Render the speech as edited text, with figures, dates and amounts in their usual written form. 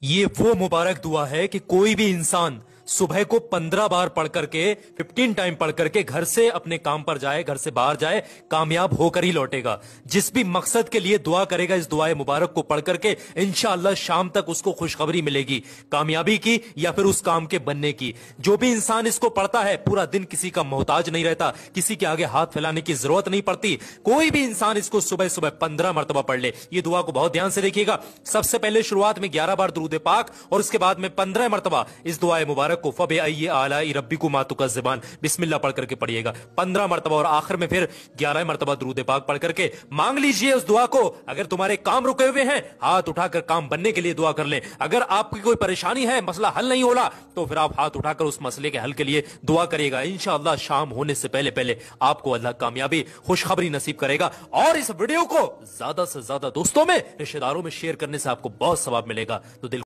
ये वो मुबारक दुआ है कि कोई भी इंसान सुबह को 15 बार पढ़ करके 15 टाइम पढ़ करके घर से अपने काम पर जाए, घर से बाहर जाए, कामयाब होकर ही लौटेगा। जिस भी मकसद के लिए दुआ करेगा इस दुआ मुबारक को पढ़ करके इंशाअल्लाह शाम तक उसको खुशखबरी मिलेगी, कामयाबी की या फिर उस काम के बनने की। जो भी इंसान इसको पढ़ता है पूरा दिन किसी का मोहताज नहीं रहता, किसी के आगे हाथ फैलाने की जरूरत नहीं पड़ती। कोई भी इंसान इसको सुबह सुबह 15 मरतबा पढ़ ले। ये दुआ को बहुत ध्यान से देखिएगा। सबसे पहले शुरुआत में 11 बार दुरूद पाक और उसके बाद में 15 मरतबा इस दुआ मुबारक को फबे आइए आला रब्बी को मातुका ज़बान बिस्मिल्लाह पढ़ करके पढ़िएगा 15 मरतबा, और आखिर में फिर 11 मरतबा दुरूद पाक पढ़ करके मांग लीजिए उस दुआ को। अगर तुम्हारे काम रुके हुए हैं हाथ उठाकर काम बनने के लिए दुआ कर लें। अगर आपकी कोई परेशानी है, मसला हल नहीं हो रहा, तो फिर आप हाथ उठाकर उस मसले के हल के लिए दुआ करिएगा। इंशाअल्लाह शाम होने से पहले पहले आपको अल्लाह कामयाबी खुशखबरी नसीब करेगा। और इस वीडियो को ज्यादा से ज्यादा दोस्तों में, रिश्तेदारों में शेयर करने से आपको बहुत सवाब मिलेगा। तो दिल